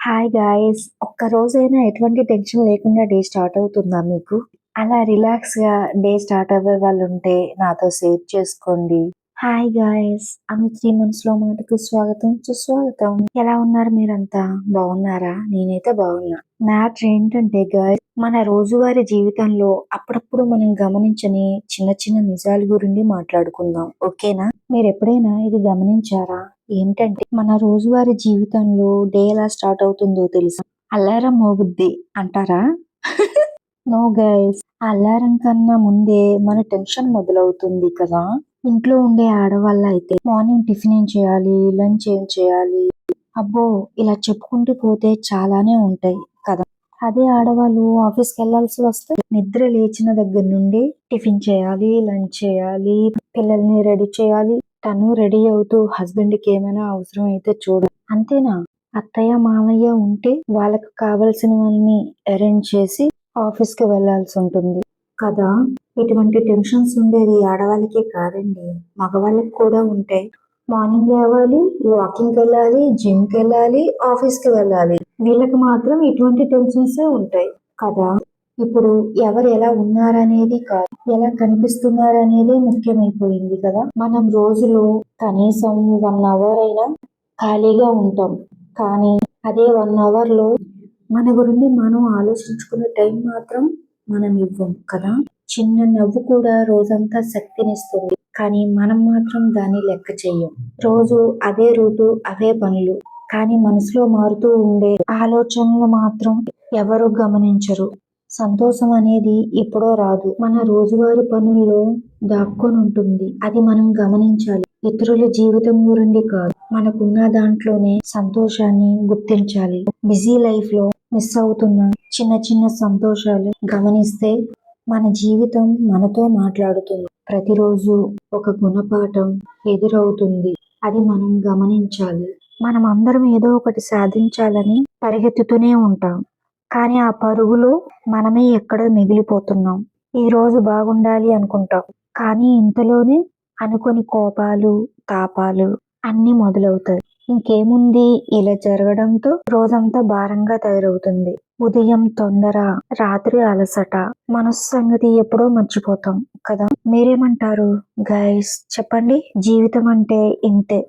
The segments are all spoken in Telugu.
Hi guys! ఒక్క రోజైనా ఎటువంటి టెన్షన్ లేకుండా డే స్టార్ట్ అవుతుందా మీకు? అలా రిలాక్స్‌గా డే స్టార్ట్ అవ్వే వాళ్ళుంటే నాతో షేర్ చేసుకోండి. Hi guys! అను 3 మంత్స్‌లో మాటకు స్వాగతం, సుస్వాగతం. ఎలా ఉన్నారు మీరంతా? బాగున్నారా? నేనైతే బాగున్నా. మ్యాటర్ ఏంటంటే గాయ్స్, మన రోజువారీ జీవితంలో అప్పుడప్పుడు మనం గమనించని చిన్న చిన్న నిజాల గురించి మాట్లాడుకుందాం. ఓకేనా? మీరెప్పుడైనా ఇది గమనించారా? ఏంటంటే మన రోజువారీ జీవితంలో డే ఎలా స్టార్ట్ అవుతుందో తెలుసా? అలారం మోగుద్ది అంటారా? నో గైస్, అలారం కన్నా ముందే మన టెన్షన్ మొదలవుతుంది కదా. ఇంట్లో ఉండే ఆడవాళ్ళైతే మార్నింగ్ టిఫిన్ ఏం చేయాలి, లంచ్ ఏం చేయాలి, అబ్బో ఇలా చెప్పుకుంటూ పోతే చాలానే ఉంటాయి కదా. అదే ఆడవాళ్ళు ఆఫీస్కి వెళ్ళాల్సి వస్తే నిద్ర లేచిన దగ్గర నుండి టిఫిన్ చేయాలి, లంచ్ చేయాలి, పిల్లల్ని రెడీ చేయాలి, తను రెడీ అవుతూ హస్బెండ్ కి ఏమైనా అవసరం అయితే చూడాలి. అంతేనా? అత్తయ్య మామయ్య ఉంటే వాళ్ళకు కావలసినవన్నీ అరేంజ్ చేసి ఆఫీస్ కి వెళ్లాల్సి ఉంటుంది కదా. ఇటువంటి టెన్షన్స్ ఉండేది ఆడవాళ్ళకే కాదండి, మగవాళ్ళకి కూడా ఉంటాయి. మార్నింగ్ లేవాలి, వాకింగ్ వెళ్ళాలి, జిమ్ కి వెళ్ళాలి, ఆఫీస్ కి వెళ్ళాలి. వీళ్ళకి మాత్రం ఇటువంటి టెన్షన్స్ ఉంటాయి కదా. ఇప్పుడు ఎవరు ఎలా ఉన్నారనేది కాదు, ఎలా కనిపిస్తున్నారనేదే ముఖ్యమైపోయింది కదా. మనం రోజులో కనీసం 1 అవర్ అయినా ఖాళీగా ఉంటాం, కానీ అదే 1 అవర్ లో మన గురించి మనం ఆలోచించుకునే టైం మాత్రం మనం ఇవ్వం కదా. చిన్న నవ్వు కూడా రోజంతా శక్తినిస్తుంది, కానీ మనం మాత్రం దాన్ని లెక్క చెయ్యం. రోజు అదే రూటు, అవే పనులు, కానీ మనసులో మారుతూ ఉండే ఆలోచనలు మాత్రం ఎవరు గమనించరు. సంతోషం అనేది ఎప్పుడో రాదు, మన రోజువారీ పనుల్లో దాక్కొని ఉంటుంది. అది మనం గమనించాలి. ఇతరుల జీవితం గురించి కాదు, మనకున్న దాంట్లోనే సంతోషాన్ని గుర్తించాలి. బిజీ లైఫ్ లో మిస్ అవుతున్న చిన్న చిన్న సంతోషాలు గమనిస్తే మన జీవితం మనతో మాట్లాడుతుంది. ప్రతిరోజు ఒక గుణపాఠం ఎదురవుతుంది, అది మనం గమనించాలి. మనం అందరం ఏదో ఒకటి సాధించాలని పరిగెత్తుతూనే ఉంటాం, కానీ ఆ పరుగులో మనమే ఎక్కడో మిగిలిపోతున్నాం. ఈ రోజు బాగుండాలి అనుకుంటాం, కానీ ఇంతలోనే అనుకోని కోపాలు, తాపాలు అన్ని మొదలవుతాయి. ఇంకేముంది, ఇలా జరగడంతో రోజంతా భారంగా తయారవుతుంది. ఉదయం తొందర, రాత్రి అలసట, మనసు సంగతి ఎప్పుడో మర్చిపోతాం కదా. మీరేమంటారు గైస్? చెప్పండి. జీవితం అంటే ఇంతే.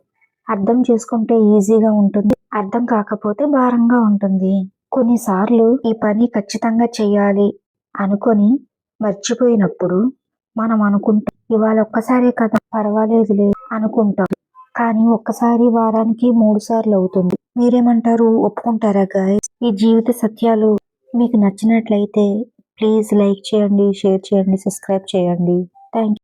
అర్థం చేసుకుంటే ఈజీగా ఉంటుంది, అర్థం కాకపోతే భారంగా ఉంటుంది. కొన్నిసార్లు ఈ పని ఖచ్చితంగా చెయ్యాలి అనుకొని మర్చిపోయినప్పుడు మనం అనుకుంటాం, ఇవాళ ఒక్కసారే కదా పర్వాలేదులే అనుకుంటాం, కానీ ఒక్కసారి వారానికి 3 సార్లు అవుతుంది. మీరేమంటారు? ఒప్పుకుంటారా గాయస్? ఈ జీవిత సత్యాలు మీకు నచ్చినట్లయితే ప్లీజ్ లైక్ చేయండి, షేర్ చేయండి, సబ్స్క్రైబ్ చేయండి. Thank you.